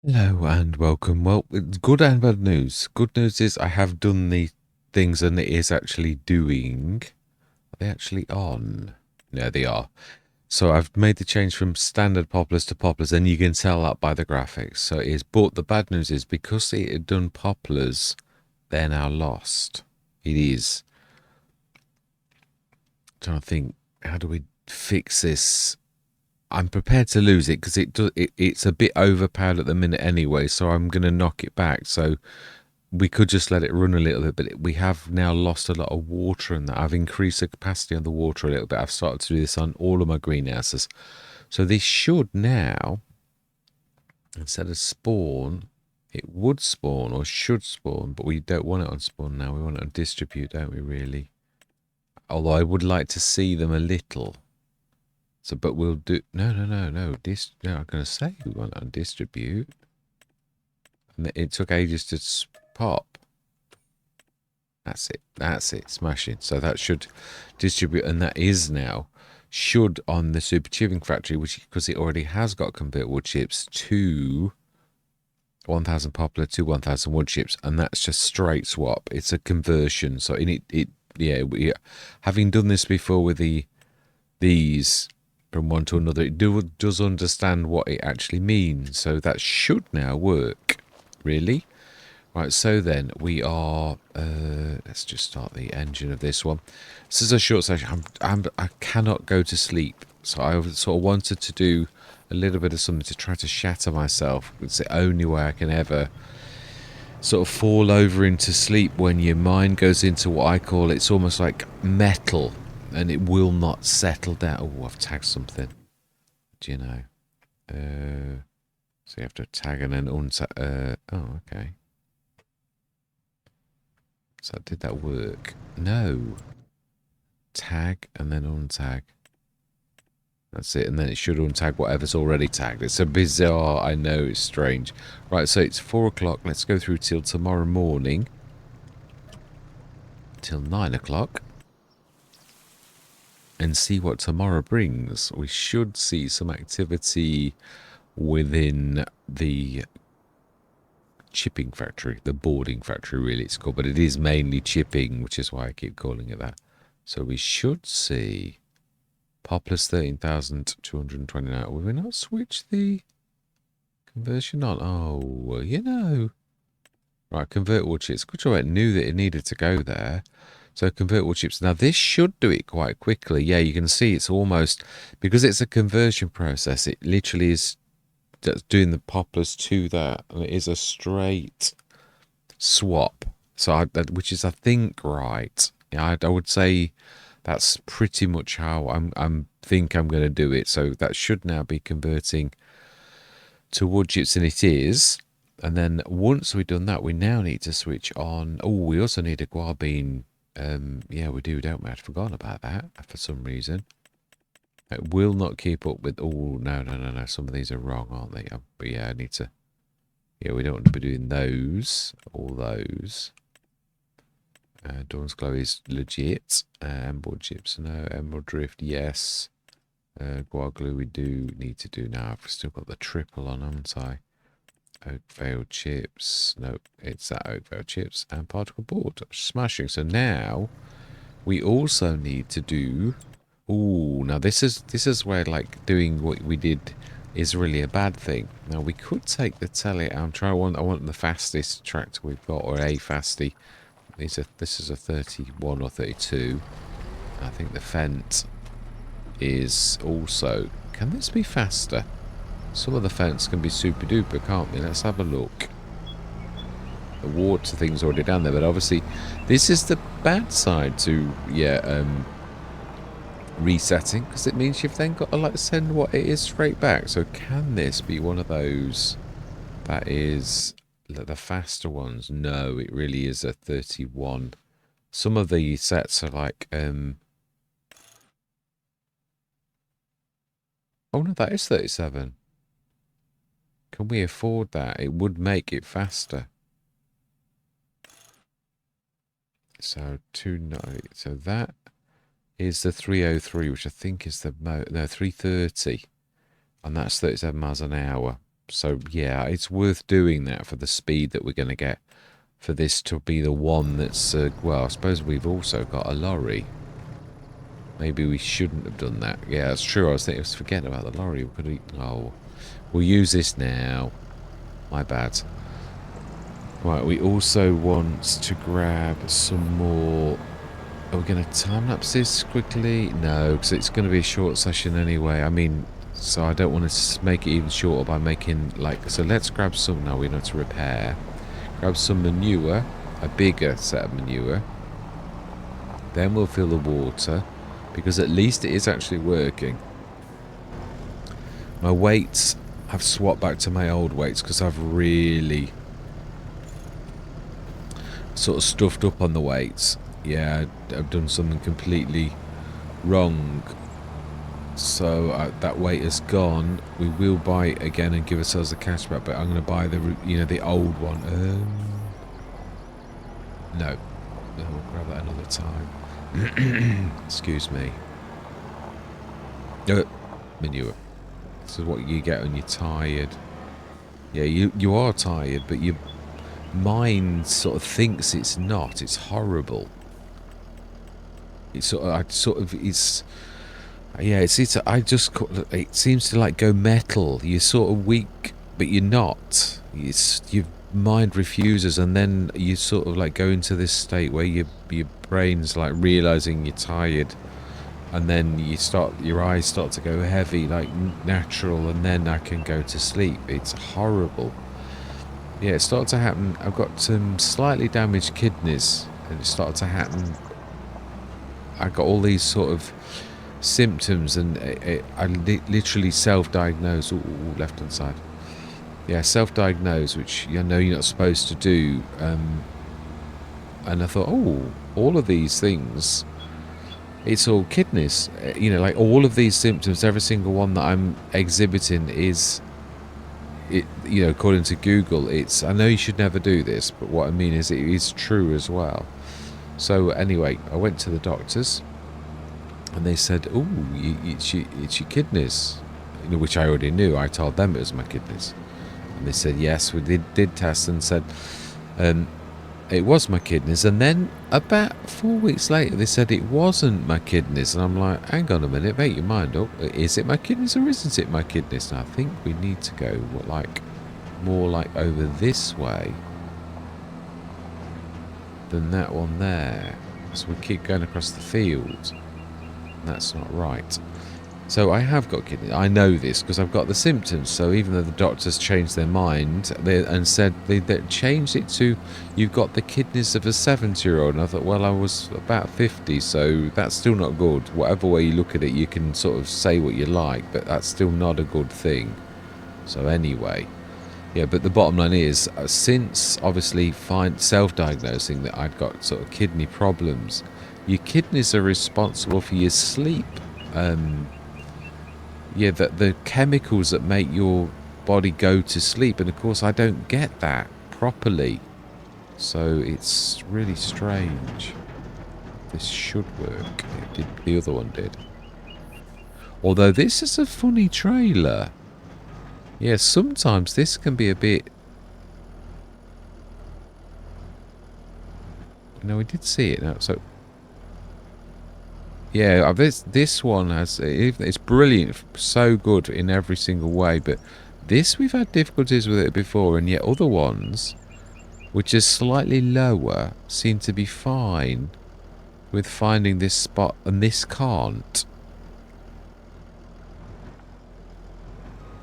Hello and welcome. Well, it's good and bad news. Good news is I have done the things and it is actually doing. Are they actually on? No, they are. So I've made the change from standard poplars to poplars, and you can tell that by the graphics. So it is. But the bad news is because it had done poplars, they're now lost. It is. I'm trying to think, how do we fix this? I'm prepared to lose it because it's a bit overpowered at the minute anyway, so I'm going to knock it back. So we could just let it run a little bit, but we have now lost a lot of water in that. I've increased the capacity on the water a little bit. I've started to do this on all of my greenhouses. So this should now, instead of spawn, it would spawn or should spawn, but we don't want it on spawn now. We want it on distribute, don't we, really? Although I would like to see them a little. So, but we'll do, no. I'm going to say we want it on distribute. And it took ages to pop. That's it, smashing. So that should distribute, and that is now, should on the super tubing factory, which, because it already has got convert wood chips to 1000 poplar to 1000 wood chips, and that's just straight swap. It's a conversion. So in having done this before with these from one to another, it does understand what it actually means. So that should now work, really. Right, so then we are, let's just start the engine of this one. This is a short session. I cannot go to sleep. So I sort of wanted to do a little bit of something to try to shatter myself. It's the only way I can ever sort of fall over into sleep, when your mind goes into what I call, it's almost like metal, and it will not settle down. Oh, I've tagged something. Do you know? So you have to tag and then untag. Oh, okay. So did that work? No. Tag and then untag. That's it. And then it should untag whatever's already tagged. It's a bizarre, I know, it's strange. Right, so it's 4 o'clock. Let's go through till tomorrow morning. Till 9 o'clock. And see what tomorrow brings. We should see some activity within the chipping factory, the boarding factory, really it's called, but it is mainly chipping, which is why I keep calling it that. So we should see poplars 13,229. Will we not switch the conversion on? Oh, you know. Right, convert wood chips. Good job, I knew that it needed to go there. So convert wood chips. Now this should do it quite quickly. Yeah, you can see it's almost, because it's a conversion process, it literally is doing the poplars to that, and it is a straight swap. So which is, I think, right. Yeah, I would say that's pretty much how I'm think I'm going to do it. So that should now be converting to wood chips, and it is. And then once we've done that, we now need to switch on. Oh, we also need a guar bean. Yeah, we do, don't we? I'd forgotten about that for some reason. It will not keep up with. Oh, no. Some of these are wrong, aren't they? But yeah, I need to. Yeah, we don't want to be doing those. All those. Dawn's Glow is legit. Emerald chips, no. Emerald Drift, yes. Guar glue we do need to do now. I've still got the triple on, haven't I? Oak Vale chips. Nope, it's that Oak Vale chips. And particle board. Smashing. So now we also need to do. Ooh, now this is where, like, doing what we did is really a bad thing. Now we could take the telly. I want the fastest tractor we've got, or a fasty. This is a 31 or 32. I think the Fent is also. Can this be faster? Some of the Fents can be super duper, can't they? Let's have a look. The water thing's already down there, but obviously this is the bad side to resetting, because it means you've then got to, like, send what it is straight back. So can this be one of those that is the faster ones? No, it really is a 31. Some of the sets are like oh no, that is 37. Can we afford that? It would make it faster. So 290. So that is the 303, which I think is the no, 330, and that's 37 miles an hour. So yeah, it's worth doing that for the speed that we're going to get. For this to be the one that's, well, I suppose we've also got a lorry. Maybe we shouldn't have done that. Yeah, that's true. I was forgetting about the lorry. Oh, we'll use this now. My bad. Right, we also want to grab some more. Are we going to time-lapse this quickly? No, because it's going to be a short session anyway. I mean, so I don't want to make it even shorter by making, like... So let's grab some... Now we know to repair. Grab some manure. A bigger set of manure. Then we'll fill the water. Because at least it is actually working. My weights... I've swapped back to my old weights because I've really... sort of stuffed up on the weights. Yeah, I've done something completely wrong. So that weight has gone. We will buy it again and give ourselves a cashback, but I'm going to buy the, the old one. No, we'll grab that another time. Excuse me. Manure. This is what you get when you're tired. Yeah, you are tired, but your mind sort of thinks it's not. It's horrible. It's it seems to like go metal. You're sort of weak, but you're not. Your mind refuses, and then you sort of like go into this state where your brain's like realizing you're tired, and then your eyes start to go heavy, like natural, and then I can go to sleep. It's horrible. Yeah, it started to happen. I've got some slightly damaged kidneys, and it started to happen. I got all these sort of symptoms, and I literally self-diagnosed. Left hand side. Yeah, self-diagnosed, which I know you're not supposed to do. And I thought, all of these things, it's all kidneys. Like all of these symptoms, every single one that I'm exhibiting is, according to Google, it's. I know you should never do this, but what I mean is it is true as well. So anyway, I went to the doctors, and they said, it's your kidneys, which I already knew. I told them it was my kidneys, and they said yes. We did tests and said it was my kidneys. And then about 4 weeks later, they said it wasn't my kidneys, and I'm like, hang on a minute, make your mind up. Is it my kidneys or isn't it my kidneys? And I think we need to go more like over this way than that one there. So we keep going across the field. That's not right. So I have got kidney. I know this because I've got the symptoms. So even though the doctors changed their mind and said they changed it to, you've got the kidneys of a 70-year-old. And I thought, well, I was about 50, so that's still not good. Whatever way you look at it, you can sort of say what you like, but that's still not a good thing. So anyway, yeah, but the bottom line is, since obviously self-diagnosing that I'd got sort of kidney problems, your kidneys are responsible for your sleep. The chemicals that make your body go to sleep, and of course I don't get that properly, so it's really strange. This should work. It did. The other one did. Although this is a funny trailer. Yeah, sometimes this can be a bit... No, we did see it now, so... Yeah, this one has... It's brilliant, so good in every single way, but this we've had difficulties with it before, and yet other ones, which are slightly lower, seem to be fine with finding this spot, and this can't.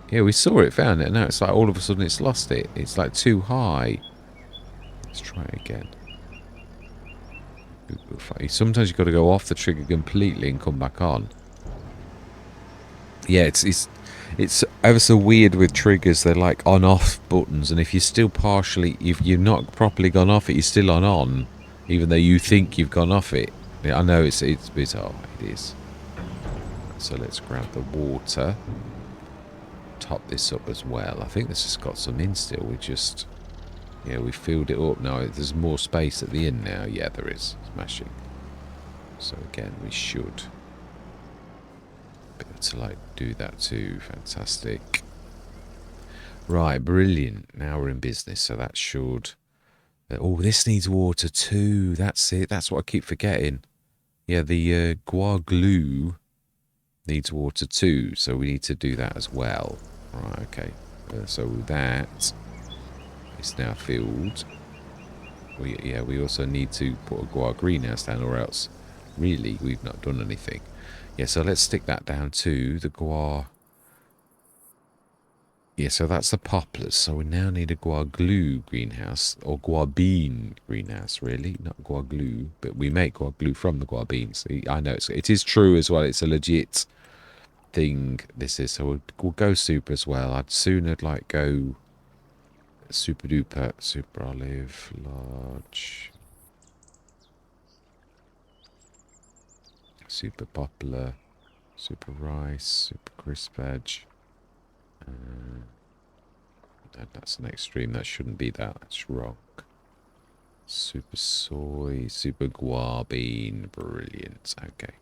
Yeah, we saw it, found it, and now it's like all of a sudden it's lost it. It's like too high. Let's try it again. Sometimes you've got to go off the trigger completely and come back on. Yeah, it's ever so weird with triggers. They're like on-off buttons, and if you've not properly gone off it, you're still on, even though you think you've gone off it. Yeah, I know it's bizarre. It is. So let's grab the water. Top this up as well. I think this has got some in still. We filled it up now. There's more space at the end now. Yeah, there is. Smashing. So again, we should be able to do that too. Fantastic. Right, brilliant. Now we're in business, so that should... oh, this needs water too. That's it. That's what I keep forgetting. Yeah, the guar glue needs water too, so we need to do that as well. Right, okay. So that is now filled. We also need to put a guar greenhouse down, or else really we've not done anything. Yeah, so let's stick that down too. The guar. Yeah, so that's the poplars. So we now need a guar glue greenhouse, or guar bean greenhouse, really, not guar glue. But we make guar glue from the guar beans. I know it is true as well. It's a legit thing. This is, so we'll go super as well. I'd sooner like go super duper, super olive, large, super popular, super rice, super crisp edge. That's an extreme. That shouldn't be that. That's wrong. Super soy, super guar bean. Brilliant. Okay.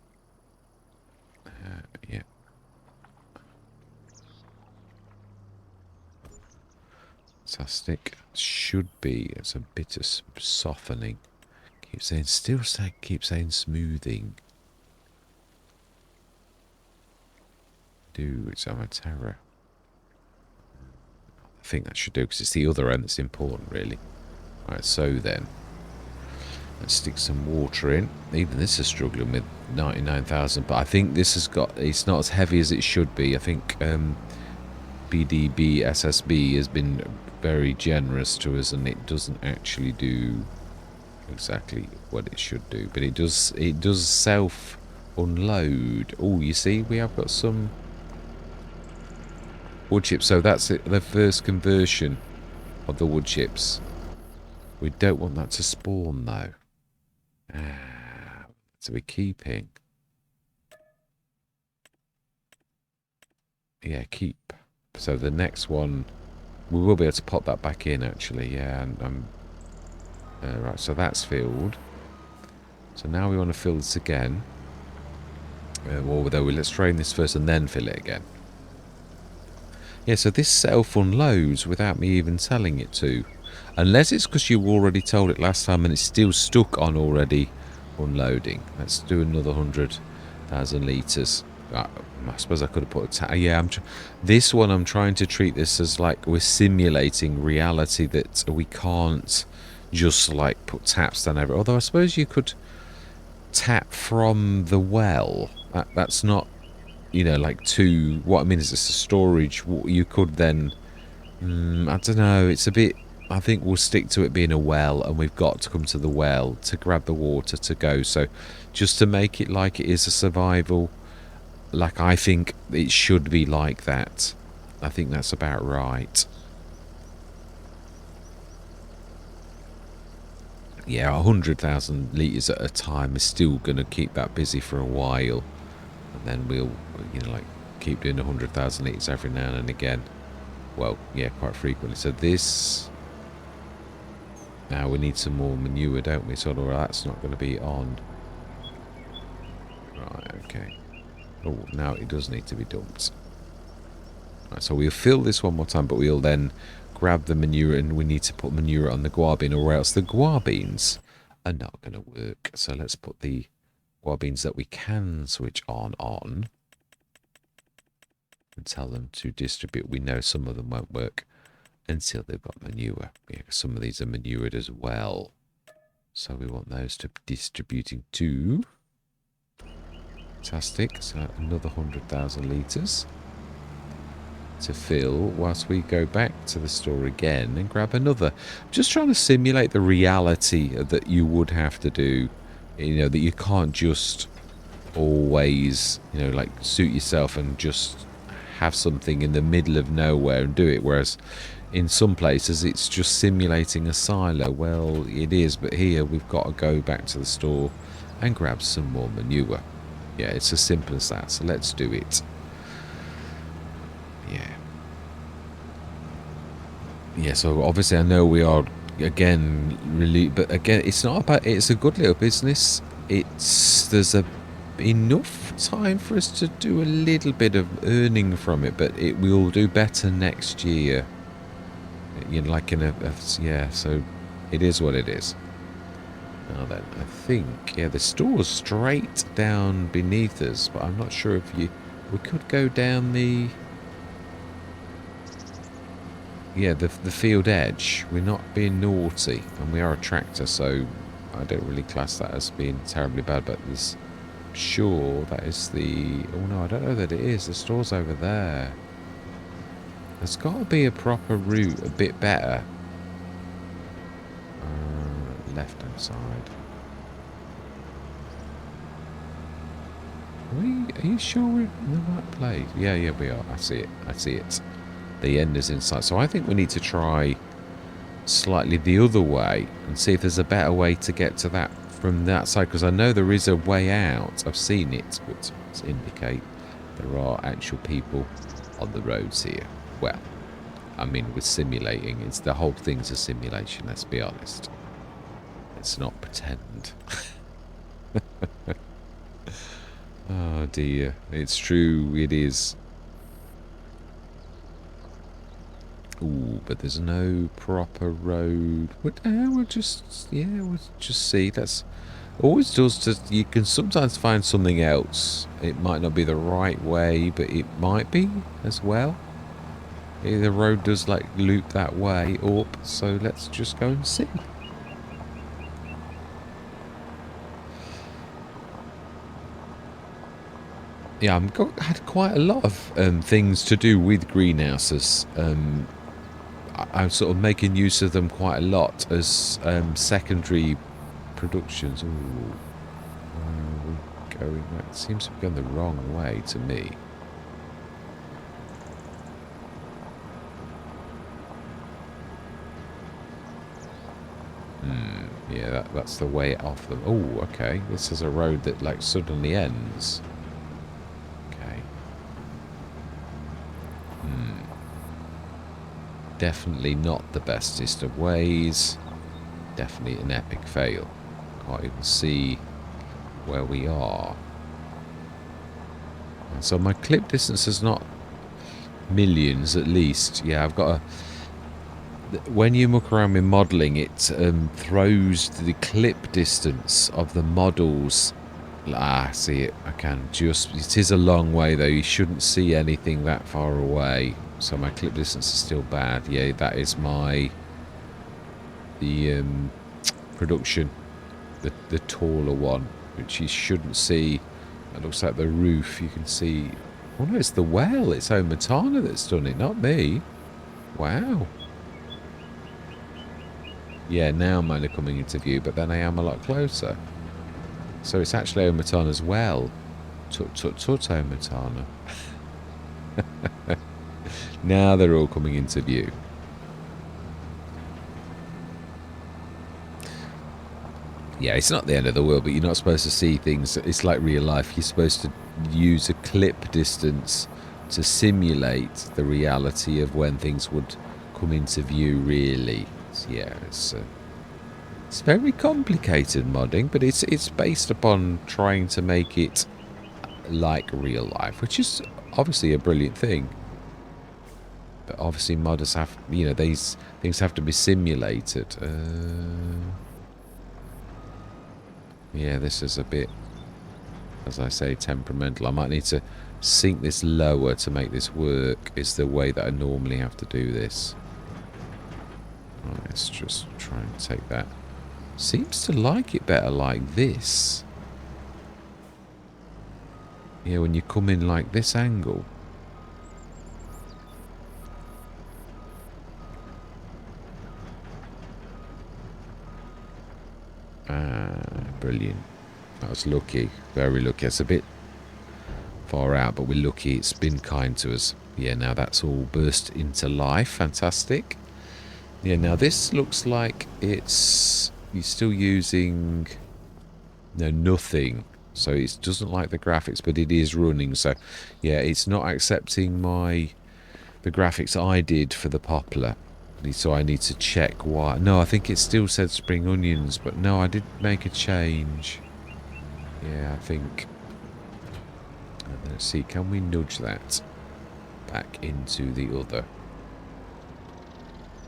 Yeah. Fantastic. Should be. It's a bit of softening. Keep saying, keep saying smoothing. Do it's a terror. I think that should do, because it's the other end that's important, really. Right, so then, let's stick some water in. Even this is struggling with 99,000, but I think this has got, it's not as heavy as it should be. I think BDB SSB has been very generous to us, and it doesn't actually do exactly what it should do, but it does self unload. Oh, you see, we have got some wood chips, so that's it, the first conversion of the wood chips. We don't want that to spawn though. So we're keeping. Yeah, keep. So the next one, we will be able to pop that back in actually. Yeah, and right, so that's filled. So now we want to fill this again. Well, though, let's drain this first and then fill it again. Yeah, so this self unloads without me even telling it to. Unless it's because you already told it last time and it's still stuck on already unloading. Let's do another 100,000 litres. I suppose I could have put a yeah, this one I'm trying to treat this as like we're simulating reality, that we can't just like put taps down over. Although I suppose you could tap from the well. That's not, you know, like to what I mean is it's a storage. You could then, I don't know. It's a bit. I think we'll stick to it being a well, and we've got to come to the well to grab the water to go. So, just to make it like it is a survival, like I think it should be like that. I think that's about right. Yeah, 100,000 litres at a time is still going to keep that busy for a while. And then we'll, you know, like keep doing 100,000 litres every now and again. Well, yeah, quite frequently. So this... Now we need some more manure, don't we? So that's not going to be on. Right, okay. Oh, now it does need to be dumped. Right, so we'll fill this one more time, but we'll then grab the manure, and we need to put manure on the guar bean, or else the guar beans are not going to work. So let's put the guar beans that we can switch on and tell them to distribute. We know some of them won't work until they've got manure. Yeah, some of these are manured as well. So we want those to be distributing too. Fantastic. So another 100,000 litres to fill whilst we go back to the store again and grab another. I'm just trying to simulate the reality that you would have to do. You know, that you can't just always, you know, like suit yourself and just have something in the middle of nowhere and do it. Whereas in some places it's just simulating a silo. Well, it is, but here we've got to go back to the store and grab some more manure. Yeah, it's as simple as that. So let's do it. Yeah, so obviously I know we are again really, but again it's not about, it's a good little business. There's enough time for us to do a little bit of earning from it, but it will do better next year. You know, like in a yeah. So it is what it is. Now then, I think yeah, the store's straight down beneath us, but I'm not sure if we could go down the the field edge. We're not being naughty, and we are a tractor, so I don't really class that as being terribly bad. But there's sure that is the oh no, I don't know that it is. The store's over there. There's got to be a proper route, a bit better. Left hand side. Are you sure we're in the right place? Yeah, yeah, we are. I see it. I see it. The end is in sight. So I think we need to try slightly the other way and see if there's a better way to get to that from that side. Because I know there is a way out. I've seen it, but to indicate there are actual people on the roads here. Well, I mean, we're simulating. It's the whole thing's a simulation, let's be honest. Let's not pretend. Oh dear. It's true, it is. Ooh, but there's no proper road. We'll just see. That's always does. Just you can sometimes find something else. It might not be the right way, but it might be as well. The road does like loop that way up, so let's just go and see. Yeah, I've had quite a lot of things to do with greenhouses. I'm sort of making use of them quite a lot as secondary productions. Ooh, where are we going? That seems to be going the wrong way to me. Yeah, that's the way off them. Oh, okay. This is a road that like suddenly ends. Okay. Definitely not the bestest of ways. Definitely an epic fail. Can't even see where we are. And so my clip distance is not millions at least. Yeah, I've got a... When you muck around with modelling, it throws the clip distance of the models. See it. I can just... It is a long way though. You shouldn't see anything that far away. So my clip distance is still bad. Yeah, that is the production, the taller one, which you shouldn't see. It looks like the roof. You can see. Oh no, it's the well. It's Omatana that's done it, not me. Wow. Yeah, now I'm only coming into view, but then I am a lot closer. So it's actually Omatana's well. Tut Omatana. Now they're all coming into view. Yeah, it's not the end of the world, but you're not supposed to see things. It's like real life. You're supposed to use a clip distance to simulate the reality of when things would come into view, really. Yeah, it's very complicated modding, but it's based upon trying to make it like real life, which is obviously a brilliant thing. But obviously modders have, these things have to be simulated. Yeah, this is a bit, as I say, temperamental. I might need to sink this lower to make this work. Is the way that I normally have to do this. Right, let's just try and take that. Seems to like it better like this. Yeah, when you come in like this angle. Brilliant. That was lucky. Very lucky. It's a bit far out, but we're lucky. It's been kind to us. Yeah, now that's all burst into life. Fantastic. Yeah, now this looks like it's... You're still using... No, nothing. So it doesn't like the graphics, but it is running. So, yeah, it's not accepting the graphics I did for the Poplar. So I need to check why. No, I think it still said spring onions, but no, I did make a change. Yeah, I think. Let's see, can we nudge that back into the other?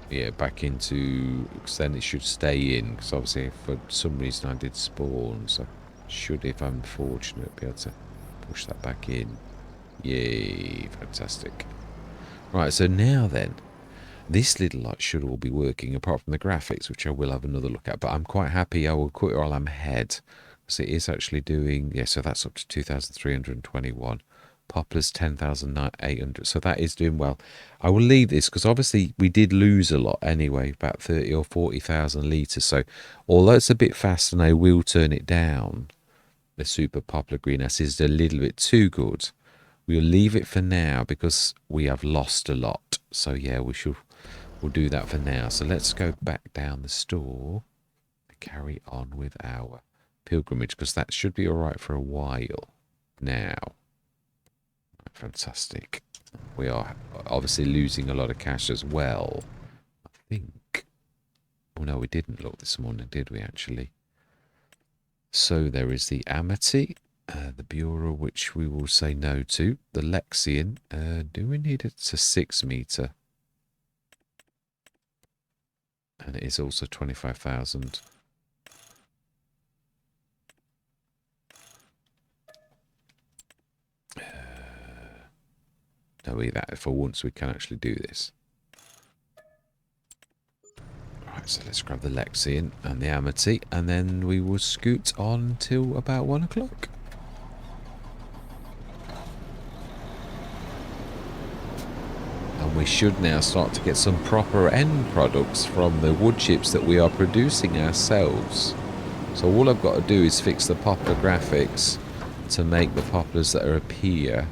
Yeah, back into, because then it should stay in, because obviously for some reason I did spawn, so should, if I'm fortunate, be able to push that back in. Yay, fantastic. Right, so now then, this little lot should all be working, apart from the graphics, which I will have another look at, but I'm quite happy. I will quit while I'm ahead, so it is actually doing, yeah, so that's up to 2,321. Poplars 10,800, so that is doing well. I will leave this because obviously we did lose a lot anyway, about 30 or 40,000 litres. So although it's a bit fast and I will turn it down, the super poplar greenhouse is a little bit too good. We'll leave it for now because we have lost a lot. So yeah, we'll do that for now. So let's go back down the store and carry on with our pilgrimage because that should be all right for a while now. Fantastic. We are obviously losing a lot of cash as well. I think. Oh no, we didn't look this morning, did we actually? So there is the Amity, the Bureau, which we will say no to. The Lexian. Do we need it to 6 meter? And it is also 25,000. No, that for once we can actually do this. Right, so let's grab the Lexian and the Amity, and then we will scoot on till about 1 o'clock. And we should now start to get some proper end products from the wood chips that we are producing ourselves. So all I've got to do is fix the poplar graphics to make the poplars that appear,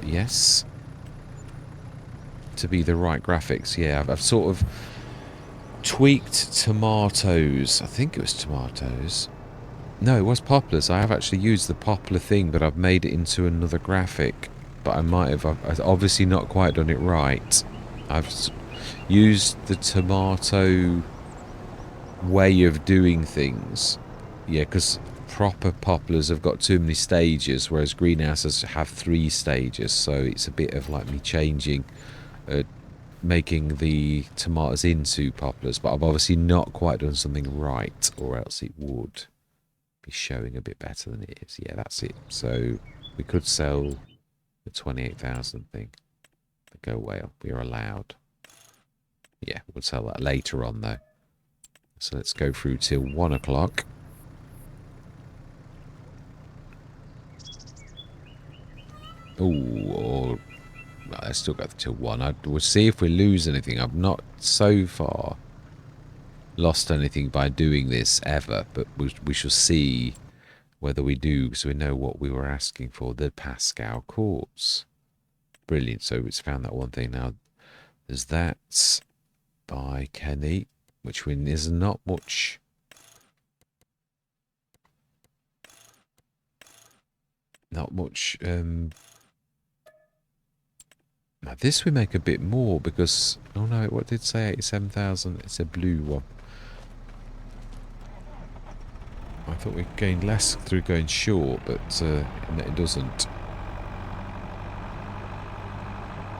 yes, to be the right graphics. Yeah, I've sort of tweaked tomatoes. I think it was tomatoes. No, it was poplars. I have actually used the poplar thing, but I've made it into another graphic. But I might have, I've obviously not quite done it right. I've used the tomato way of doing things. Yeah, because proper poplars have got too many stages, whereas greenhouses have 3 stages. So it's a bit of like me changing, making the tomatoes into poplars. But I've obviously not quite done something right, or else it would be showing a bit better than it is. Yeah, that's it. So we could sell the 28,000 thing. Go whale. We are allowed. Yeah, we'll sell that later on though. So let's go through till 1 o'clock. Oh, let's still go till 1. We'll see if we lose anything. I've not so far lost anything by doing this ever, but we shall see whether we do, because we know what we were asking for. The Pascal quartz. Brilliant. So it's found that one thing. Now, there's that by Kenny, which is not much. Not much. Now this we make a bit more because, oh no, what did it say? 87,000. It's a blue one. I thought we gained less through going short, but it doesn't.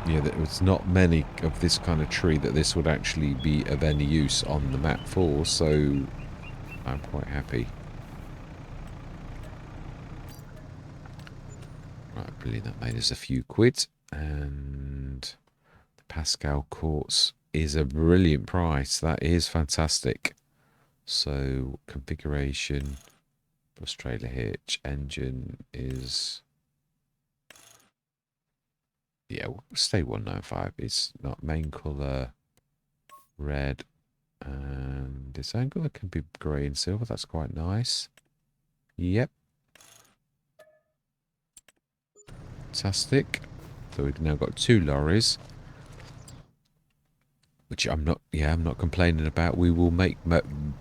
Yeah, there was not many of this kind of tree that this would actually be of any use on the map for, so I'm quite happy. Right, brilliant. That made us a few quid, and the Pascal quartz is a brilliant price. That is fantastic. So configuration, plus trailer hitch, engine is, yeah, we'll stay 195. It's not main colour red, and this angle can be grey and silver. That's quite nice. Yep. Fantastic. So we've now got 2 lorries, which I'm not complaining about. We will make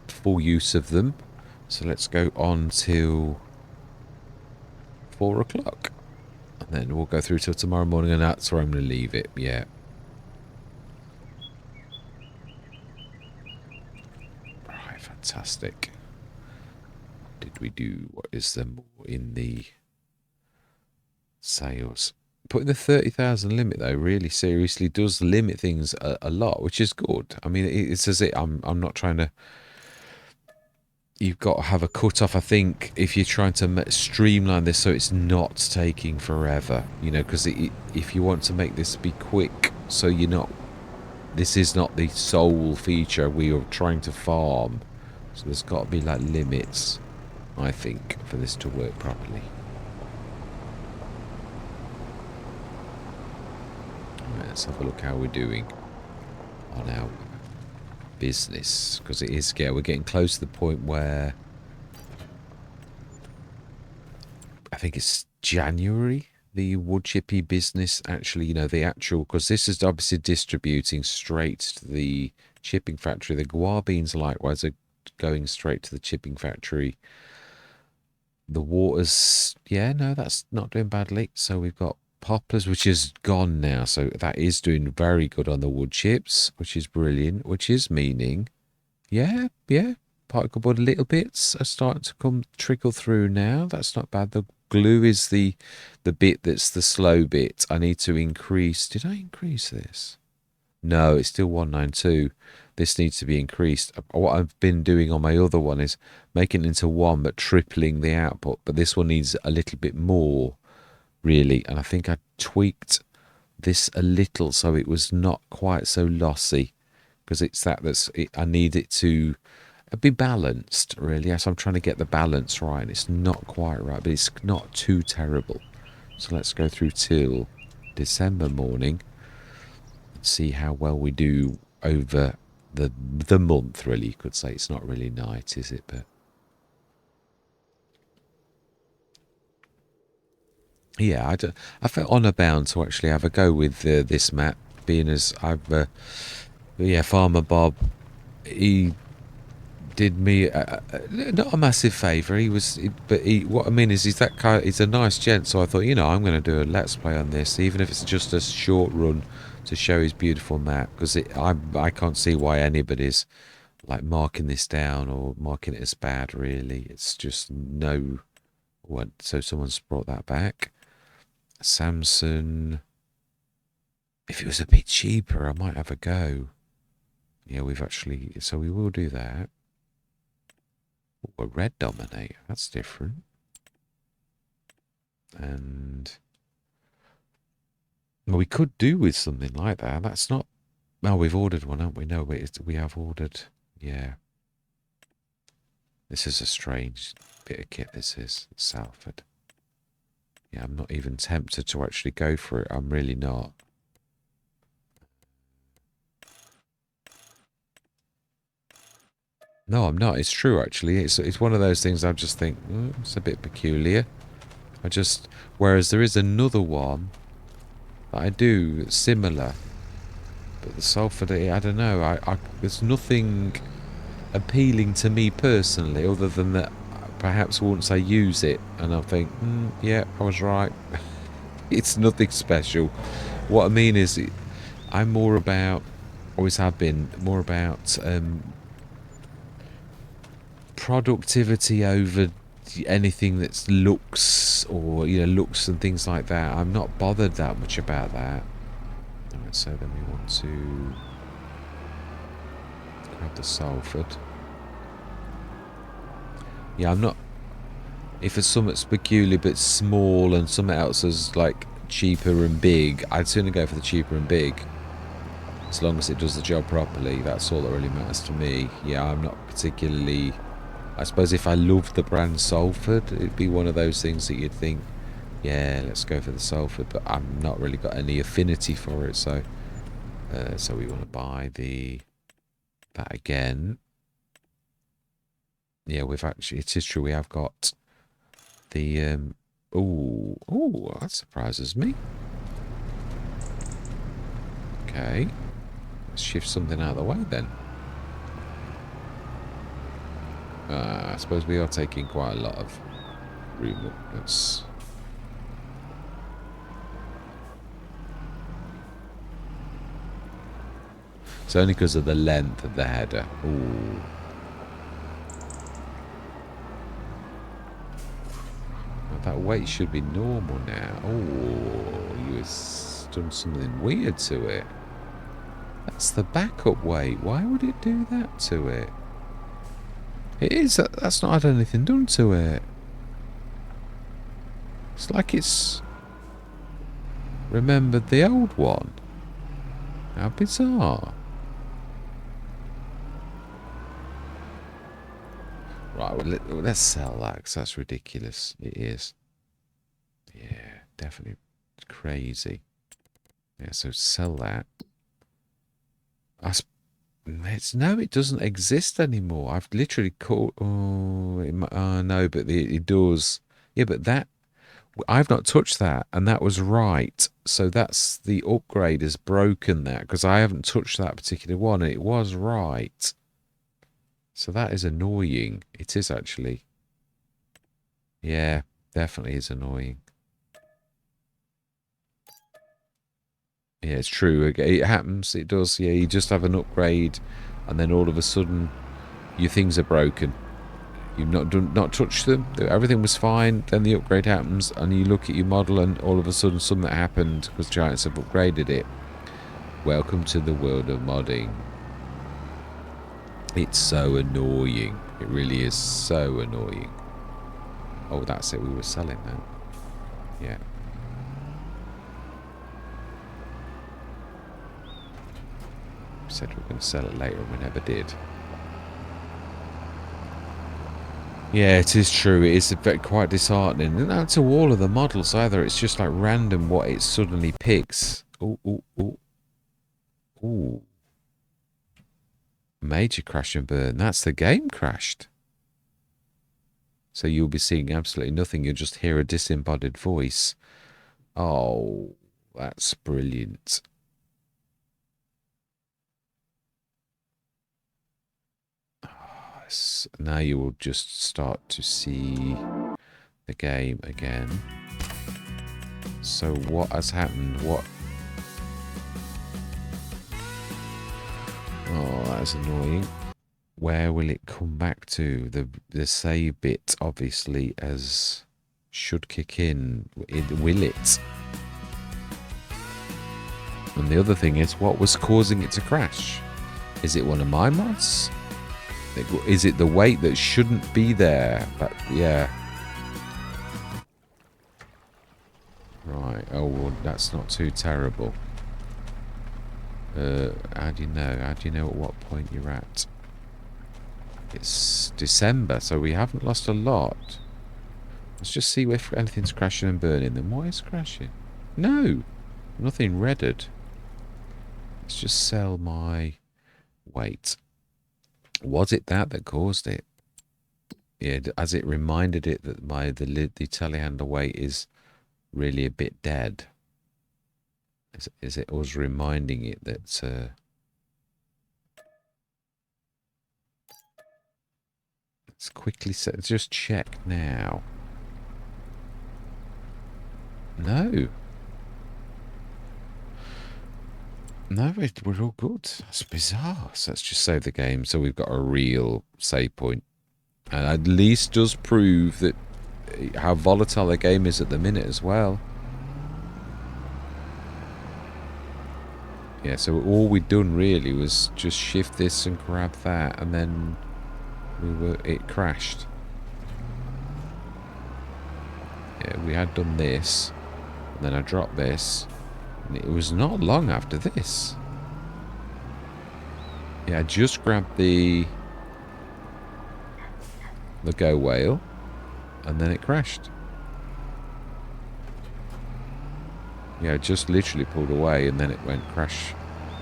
full use of them. So let's go on till 4 o'clock. And then we'll go through till tomorrow morning, and that's where I'm going to leave it. Yeah. Right, fantastic. What did we do? What is there more in the sales? putting the 30,000 limit though really seriously does limit things a lot, which is good. I mean, it's as it. I'm not trying to. You've got to have a cut-off, I think, if you're trying to streamline this so it's not taking forever, you know, because if you want to make this be quick, so you're not, this is not the sole feature we are trying to farm, so there's got to be like limits, I think, for this to work properly. Right, let's have a look how we're doing on our business, because it is, yeah, we're getting close to the point where I think it's January the wood chippy business actually, you know, the actual, because this is obviously distributing straight to the chipping factory. The guar beans likewise are going straight to the chipping factory. The waters, yeah, no, that's not doing badly. So we've got Poplars, which is gone now, so that is doing very good on the wood chips, which is brilliant, which is meaning, yeah, particle board little bits are starting to trickle through now. That's not bad. The glue is the bit that's the slow bit. I need to increase. Did I increase this? No, it's still 192. This needs to be increased. What I've been doing on my other one is making it into one but tripling the output, but this one needs a little bit more really, and I think I tweaked this a little so it was not quite so lossy, because it's I need it to be balanced really. So I'm trying to get the balance right. It's not quite right, but it's not too terrible. So let's go through till December morning and see how well we do over the month really. You could say it's not really night, is it? But yeah, I felt honour bound to actually have a go with this map, being as I've, yeah, FarmerBOB, he did me not a massive favour. What I mean is, he's that kind. He's a nice gent. So I thought, you know, I'm going to do a let's play on this, even if it's just a short run to show his beautiful map, because I can't see why anybody's like marking this down or marking it as bad. Really, it's just no. What? So someone's brought that back. Samson, if it was a bit cheaper, I might have a go. Yeah, so we will do that. Ooh, a red dominate, that's different. And well, we could do with something like that. That's not, well, we've ordered one, haven't we? No, we have ordered, yeah. This is a strange bit of kit, this is, Salford. Yeah, I'm not even tempted to actually go for it. I'm really not. No, I'm not. It's true, actually. It's one of those things I just think, it's a bit peculiar. Whereas there is another one that I do similar. But the Salford, I don't know. There's nothing appealing to me personally, other than that perhaps once I use it and I think, yeah, I was right. It's nothing special. What I mean is, I'm more about, always have been, more about productivity over anything that's looks, or, you know, looks and things like that. I'm not bothered that much about that. Alright, so then we want to grab the Salford. Yeah, I'm not, if it's something that's peculiar but small and something else is like cheaper and big, I'd sooner go for the cheaper and big, as long as it does the job properly. That's all that really matters to me. Yeah, I'm not particularly, I suppose if I loved the brand Salford, it'd be one of those things that you'd think, yeah, let's go for the Salford, but I'm not really got any affinity for it. So so we want to buy that again. Yeah, we've actually, it is true, we have got the oh, that surprises me. Okay, let's shift something out of the way then. I suppose we are taking quite a lot of room up. It's only because of the length of the header. Ooh. that weight should be normal now. Oh, you've done something weird to it. That's the backup weight. Why would it do that to it? It is. That's not had anything done to it. It's like it's remembered the old one. How bizarre. Right, well, let's sell that because that's ridiculous. It is. Yeah, definitely crazy. Yeah, so sell that. No, it doesn't exist anymore. I've literally caught. Oh, no, but it does. Yeah, but that I've not touched that, and that was right. So that's the upgrade has broken that because I haven't touched that particular one, and it was right. So that is annoying. It is actually. Yeah, definitely is annoying. Yeah, it's true. It happens. It does. Yeah, you just have an upgrade, and then all of a sudden, your things are broken. You've not touched them. Everything was fine. Then the upgrade happens, and you look at your model, and all of a sudden, something happened because Giants have upgraded it. Welcome to the world of modding. It's so annoying. It really is so annoying. Oh, that's it. We were selling that. Yeah. We said we were going to sell it later, and we never did. Yeah, it is true. It is quite disheartening. And not to all of the models either. It's just like random what it suddenly picks. Ooh, ooh, ooh. Ooh. Major crash and burn. That's the game crashed. So you'll be seeing absolutely nothing. You'll just hear a disembodied voice. Oh, that's brilliant. Now you will just start to see the game again. So what has happened? What? Oh, that's annoying. Where will it come back to? The save bit obviously as should kick in. Will it? And the other thing is, what was causing it to crash? Is it one of my mods? Is it the weight that shouldn't be there? But yeah. Right. Oh, well, that's not too terrible. How do you know? How do you know at what point you're at? It's December, so we haven't lost a lot. Let's just see if anything's crashing and burning. Then what is crashing? No, nothing redded. Let's just sell my weight. Was it that caused it? Yeah, as it reminded it that the telehandler weight is really a bit dead. Is it us reminding it that let's quickly just check now. No. No, we're all good. That's bizarre. So let's just save the game so we've got a real save point. And at least does prove that how volatile the game is at the minute as well. Yeah, so all we'd done really was just shift this and grab that, and then it crashed. Yeah, we had done this, and then I dropped this, and it was not long after this. Yeah, I just grabbed the go whale, and then it crashed. Yeah, I just literally pulled away, and then it went crash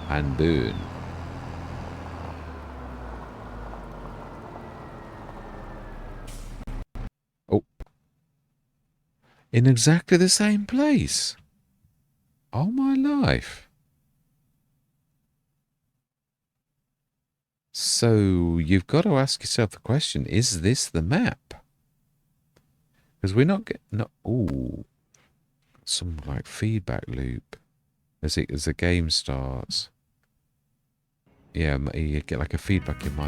and burn. Oh. In exactly the same place. Oh, my life. So you've got to ask yourself the question, is this the map? Because we're not getting... Ooh. Some like feedback loop as the game starts. Yeah, you get like a feedback in my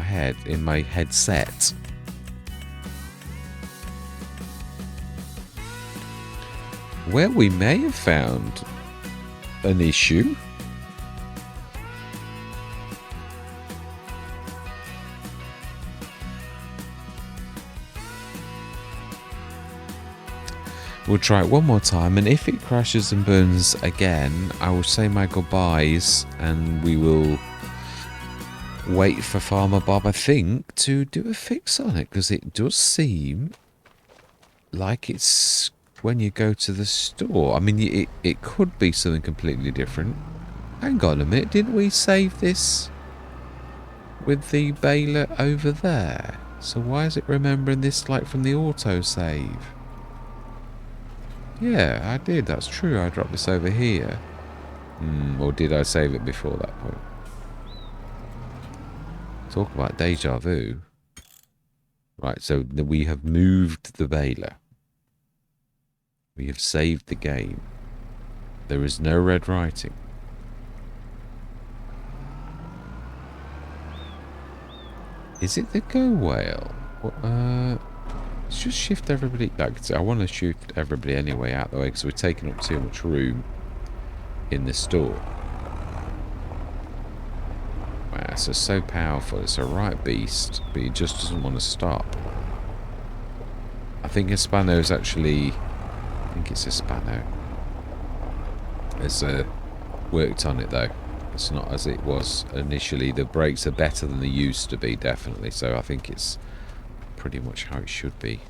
headset. Well, we may have found an issue. We'll try it one more time, and if it crashes and burns again, I will say my goodbyes, and we will wait for FarmerBOB, I think, to do a fix on it, because it does seem like it's when you go to the store. I mean, it could be something completely different. Hang on a minute, didn't we save this with the baler over there? So why is it remembering this like from the autosave? Yeah, I did, that's true. I dropped this over here. Or did I save it before that point? Talk about deja vu. Right, so we have moved the baler. We have saved the game. There is no red writing. Is it the go whale? Let's just shift everybody. I want to shift everybody anyway out the way because we're taking up too much room in the store. Wow, it's so powerful. It's a right beast, but it just doesn't want to stop. I think Hispano's actually... I think it's Hispano. It's worked on it though. It's not as it was initially. The brakes are better than they used to be, definitely. So I think it's pretty much how it should be.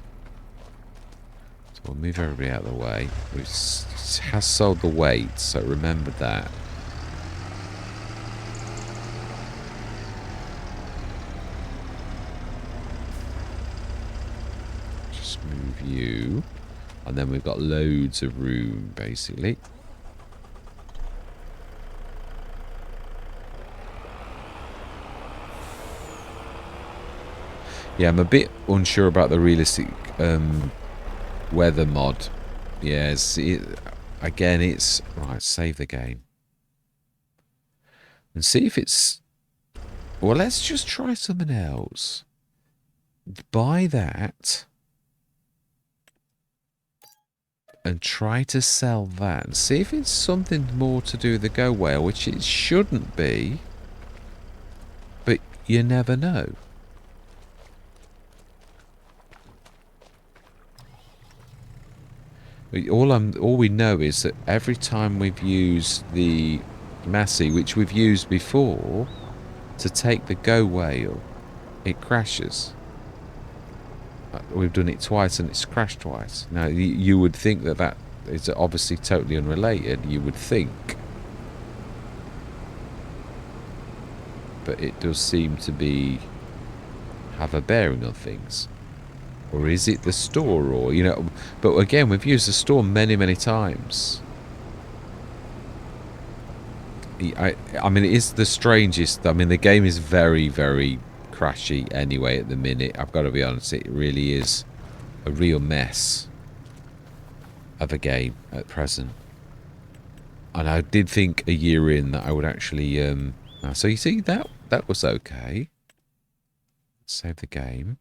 So we'll move everybody out of the way. It has sold the weight, so remember that. Just move you. And then we've got loads of room, basically. Yeah, I'm a bit unsure about the realistic weather mod. Yes, again, it's... Right, save the game. And see if it's... Well, let's just try something else. Buy that. And try to sell that. And see if it's something more to do with the Go Whale, which it shouldn't be. But you never know. All we know is that every time we've used the Massey, which we've used before, to take the Go Whale, it crashes. We've done it twice and it's crashed twice. Now, you would think that is obviously totally unrelated, you would think. But it does seem to have a bearing on things. Or is it the store, or, you know... But again, we've used the store many, many times. I mean, it is the strangest... I mean, the game is very, very crashy anyway at the minute. I've got to be honest, it really is a real mess of a game at present. And I did think a year in that I would actually... so you see, that was okay. Save the game.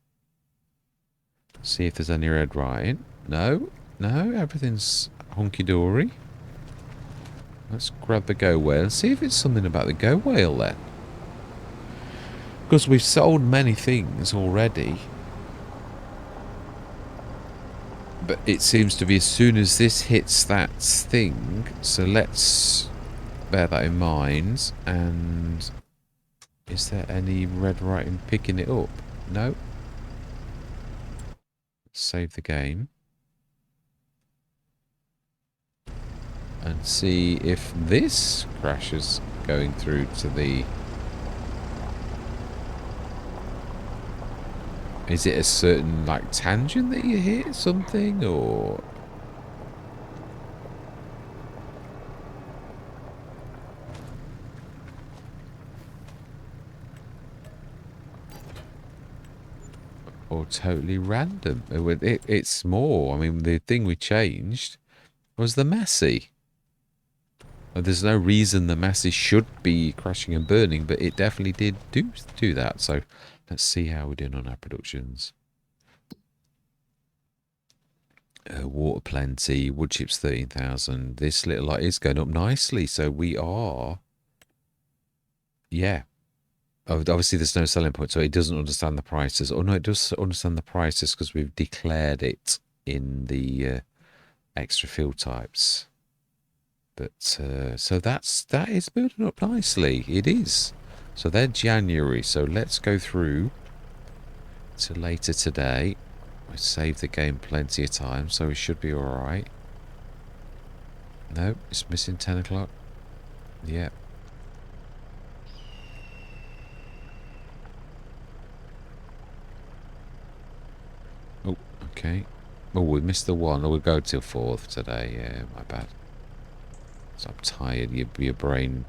See if there's any red writing. No, everything's hunky-dory. Let's grab the Go Whale and see if it's something about the Go Whale then. Because we've sold many things already. But it seems to be as soon as this hits that thing. So let's bear that in mind. And is there any red writing picking it up? No. Save the game. And see if this crashes going through to the... Is it a certain, like, tangent that you hit something, or... Or totally random. It's more. I mean, the thing we changed was the Massey. There's no reason the Massey should be crashing and burning, but it definitely did do that. So let's see how we're doing on our productions. Water plenty. Wood chips 13,000. This little light is going up nicely. So we are, yeah. Obviously, there's no selling point, so it doesn't understand the prices. Oh no, it does understand the prices because we've declared it in the extra field types. But so that is building up nicely. It is. So they're January. So let's go through to later today. I saved the game plenty of time, so we should be all right. No, it's missing 10 o'clock. Yeah. Oh, okay. Oh, we missed the one. Oh, we'll go till 4th today. Yeah, my bad. So I'm tired. Your brain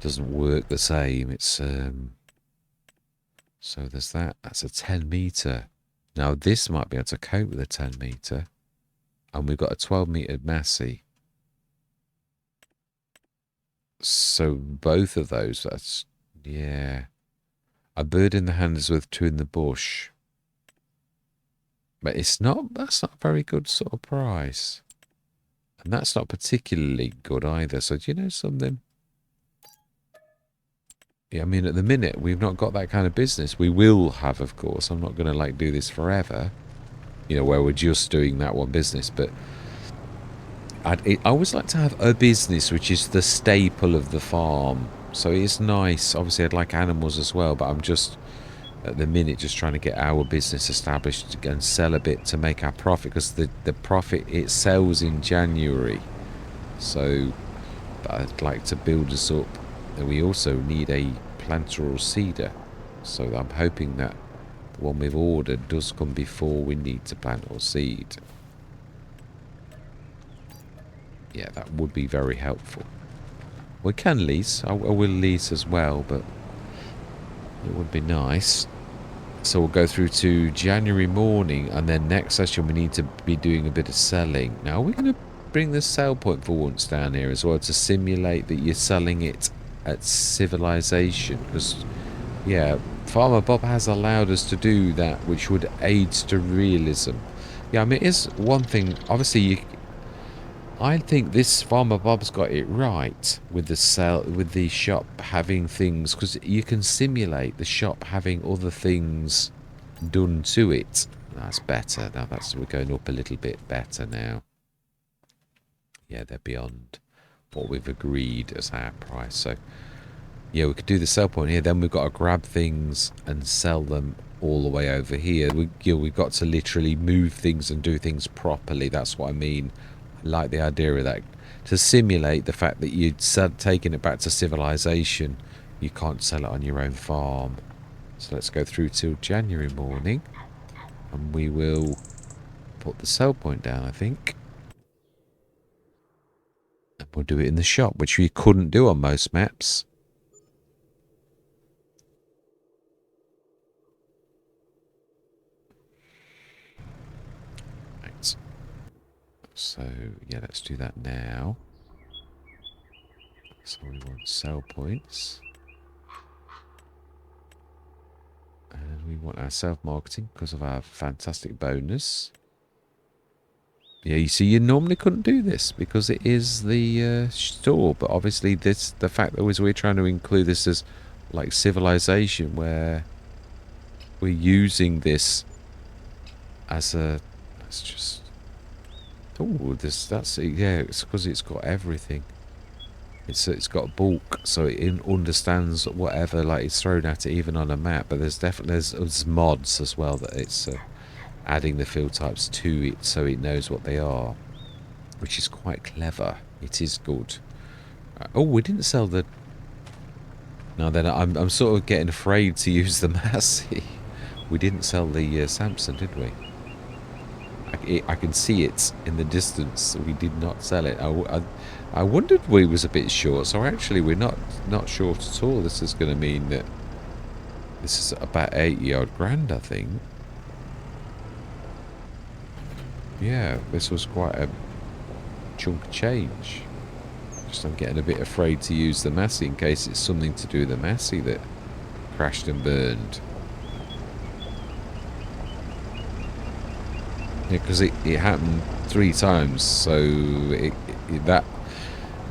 doesn't work the same. It's so there's that. That's a 10 meter. Now this might be able to cope with a 10 meter, and we've got a 12 meter Massey. So both of those. That's yeah. A bird in the hand is worth 2 in the bush. But it's not. That's not a very good sort of price. And that's not particularly good either. So do you know something? Yeah, I mean, at the minute, we've not got that kind of business. We will have, of course. I'm not going to, like, do this forever. You know, where we're just doing that one business. But I always like to have a business which is the staple of the farm. So it's nice. Obviously, I'd like animals as well. But I'm just, at the minute, just trying to get our business established and sell a bit to make our profit. Because the profit, it sells in January. So I'd like to build us up. And we also need a planter or seeder. So I'm hoping that the one we've ordered does come before we need to plant or seed. Yeah, that would be very helpful. We can lease. I will lease as well, but it would be nice. So we'll go through to January morning, and then next session we need to be doing a bit of selling. Now, we're going to bring the sell point for once down here as well to simulate that you're selling it at civilization. Because, yeah, FarmerBOB has allowed us to do that, which would aid to realism. Yeah, I mean, it is one thing. Obviously, I think this FarmerBOB's got it right with the shop having things, because you can simulate the shop having other things done to it. That's better. Now we're going up a little bit better now. Yeah, they're beyond what we've agreed as our price. So yeah, we could do the sell point here. Then we've got to grab things and sell them all the way over here. We've got to literally move things and do things properly. That's what I mean. I like the idea of that. To simulate the fact that you'd taken it back to civilization, you can't sell it on your own farm. So let's go through till January morning, and we will put the sell point down, I think. And we'll do it in the shop, which we couldn't do on most maps. Right. So, yeah, let's do that now. So we want sell points. And we want our self-marketing because of our fantastic bonus. Yeah, you see, you normally couldn't do this because it is the store. But obviously, the fact that we're trying to include this as like civilization, where we're using this as a... Let's just... Oh, yeah, it's because it's got everything. It's got bulk, so it understands whatever like it's thrown at it, even on a map. But there's mods as well that it's adding the field types to it, so it knows what they are, which is quite clever. It is good. Oh, we didn't sell the. Now then, I'm sort of getting afraid to use the Massey. We didn't sell the Samson, did we? I can see it in the distance. We did not sell it. I wondered we was a bit short. So actually, we're not short at all. This is going to mean that this is about 80-odd grand, I think. Yeah, this was quite a chunk of change. Just I'm getting a bit afraid to use the Massey in case it's something to do with the Massey that crashed and burned. Yeah, because it happened 3 times. So that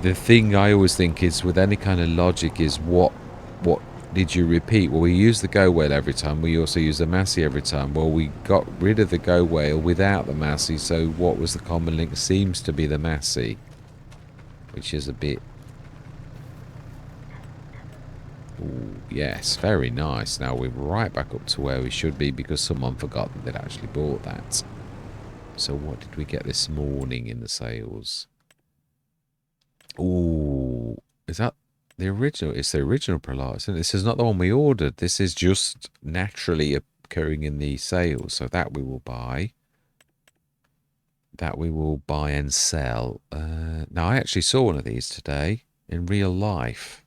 the thing I always think is with any kind of logic is what did you repeat? Well, we use the go whale every time. We also use the Massey every time. Well, we got rid of the go whale without the Massey. So what was the common link? Seems to be the Massey, which is a bit. Ooh, yes, very nice. Now we're right back up to where we should be because someone forgot that they'd actually bought that. So what did we get this morning in the sales? Ooh, is that the original? It's the original Poplars. This is not the one we ordered. This is just naturally occurring in the sales. So that we will buy. That we will buy and sell. Now, I actually saw one of these today in real life.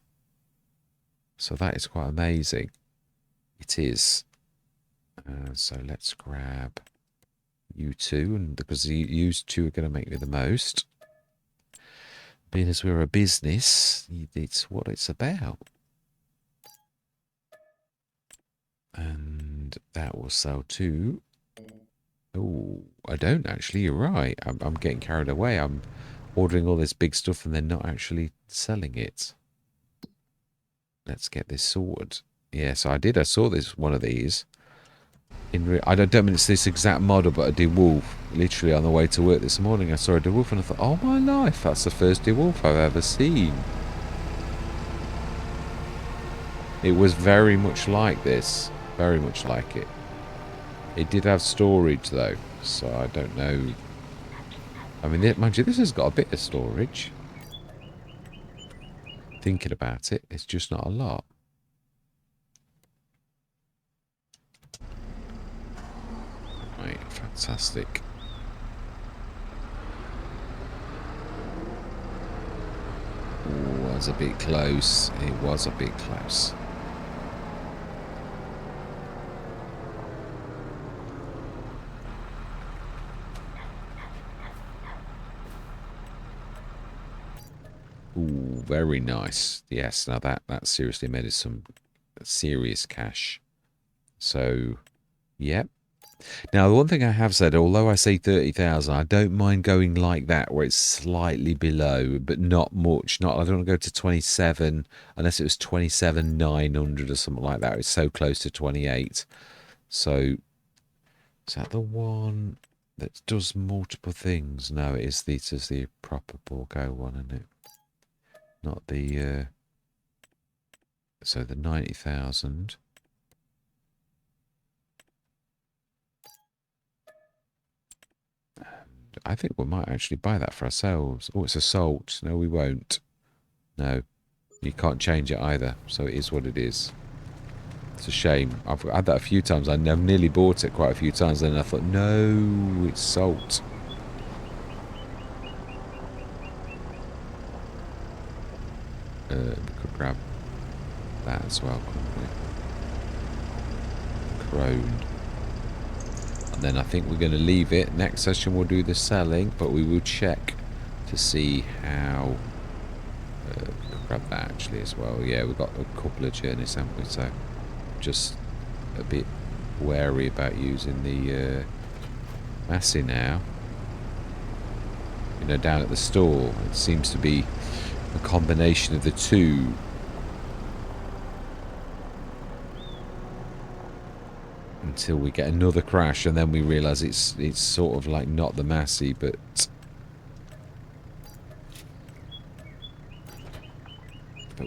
So that is quite amazing. It is. So let's grab you two, and because you two are going to make me the most. Being as we're a business, it's what it's about. And that will sell too. Oh, I don't actually. You're right. I'm getting carried away. I'm ordering all this big stuff and then not actually selling it. Let's get this sorted. Yeah, so I did. I saw this one of these. I don't mean it's this exact model, but a DeWolf. Literally on the way to work this morning, I saw a DeWolf and I thought, oh my life, that's the first DeWolf I've ever seen. It was very much like this. Very much like it. It did have storage though, so I don't know. I mean, mind you, this has got a bit of storage. Thinking about it, it's just not a lot. Right, fantastic. Ooh, was a bit close. It was a bit close. Ooh, very nice. Yes, now that seriously made us some serious cash. So, yep. Now, the one thing I have said, although I say 30,000, I don't mind going like that, where it's slightly below, but not much. I don't want to go to 27, unless it was 27,900 or something like that. It's so close to 28. So, is that the one that does multiple things? No, this is the proper ball go one, isn't it? Not the, so the 90,000. I think we might actually buy that for ourselves. Oh, it's a salt. No, we won't. No, you can't change it either. So it is what it is. It's a shame. I've had that a few times. I've nearly bought it quite a few times. And I thought, no, it's salt. We could grab that as well, couldn't we? Crone. And then I think we're going to leave it. Next session we'll do the selling, but we will check to see how. Grab that actually as well. Yeah, we've got a couple of journeys, haven't we? So just a bit wary about using the Massey now. You know, down at the store, it seems to be a combination of the two. Until we get another crash, and then we realise it's sort of like not the Massey, but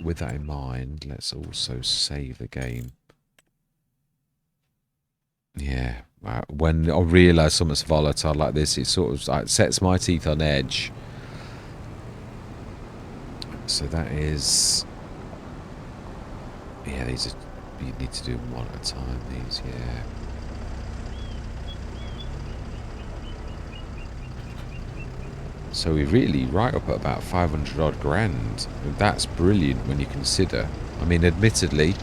with that in mind, let's also save the game. Yeah, when I realise something's volatile like this, it sort of like sets my teeth on edge. So that is, yeah, these are, you need to do them one at a time, these, yeah. So we're really right up at about 500 odd grand. That's brilliant when you consider. I mean, admittedly,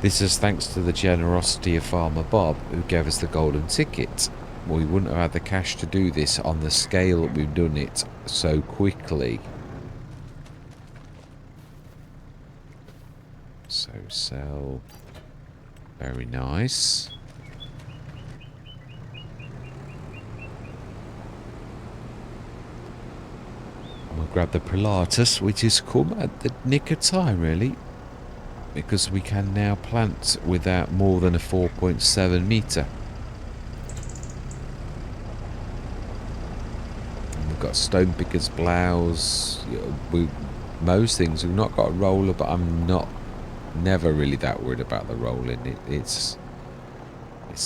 this is thanks to the generosity of FarmerBOB, who gave us the golden ticket. We wouldn't have had the cash to do this on the scale that we've done it so quickly. So sell. Very nice. grab the Pilatus, which has come at the nick of time, really, because we can now plant without more than a 4.7 metre. And we've got stone pickers, ploughs, most things. We've not got a roller, but I'm never really that worried about the rolling. It's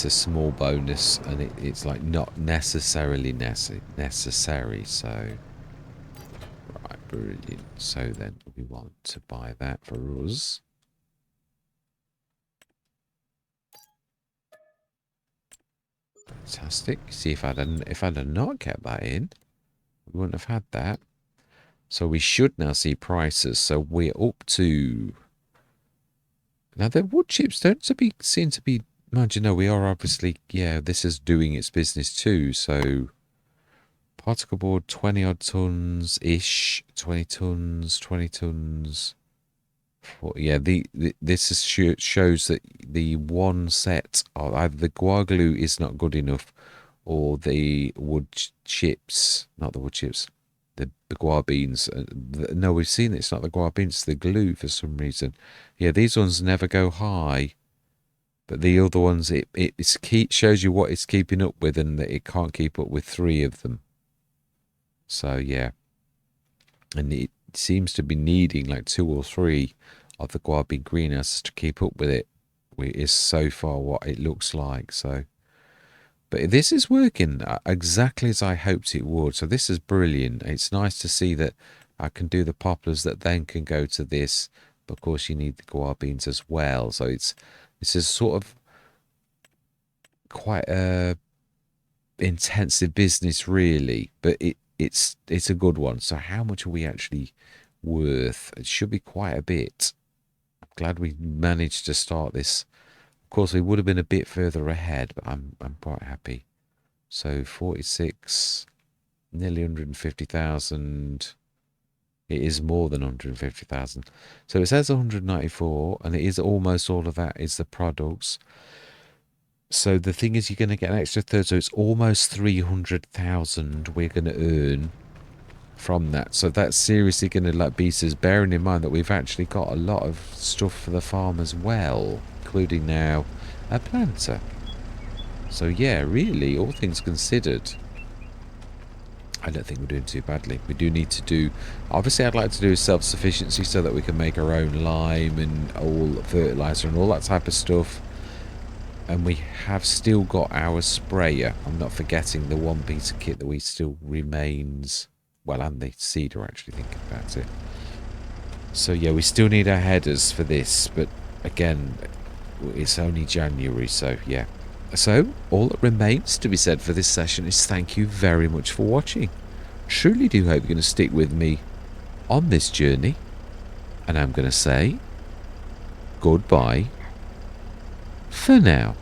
a small bonus, and it's like not necessarily necessary. So, right, brilliant. So then we want to buy that for us. Fantastic. See, if I'd not kept that in, we wouldn't have had that. So we should now see prices. So we're up to. Now the wood chips don't seem to be. Mind you, no, we are obviously, yeah, this is doing its business too. So particle board, 20 odd tons ish, 20 tons, 20 tons. Yeah, this shows that the one set of either the guar glue is not good enough, or the wood chips, not the wood chips, the guar beans. No, we've seen it's not the guar beans, it's the glue for some reason. Yeah, these ones never go high. But the other ones, it shows you what it's keeping up with, and that it can't keep up with 3 of them. So, yeah. And it seems to be needing like 2 or 3 of the guar bean greenhouses to keep up with it. Is so far what it looks like. So, but this is working exactly as I hoped it would. So this is brilliant. It's nice to see that I can do the poplars that then can go to this. But of course, you need the guar beans as well. So this is sort of quite a intensive business, really, but it's a good one. So how much are we actually worth? It should be quite a bit. I'm glad we managed to start this. Of course, we would have been a bit further ahead, but I'm quite happy. So 46, nearly 150,000. It is more than 150,000. So it says 194, and it is almost all of that is the products. So the thing is, you're going to get an extra third, so it's almost 300,000 we're going to earn from that. So that's seriously going to like beat us, bearing in mind that we've actually got a lot of stuff for the farm as well, including now a planter. So yeah, really, all things considered, I don't think we're doing too badly. We do need to do, obviously I'd like to do self-sufficiency so that we can make our own lime and all fertilizer and all that type of stuff. And we have still got our sprayer. I'm not forgetting the one piece of kit that we still remains. Well, and the seeder, actually, thinking about it. So yeah, we still need our headers for this. But again, it's only January, so yeah. So, all that remains to be said for this session is thank you very much for watching. Truly do hope you're going to stick with me on this journey. And I'm going to say goodbye for now.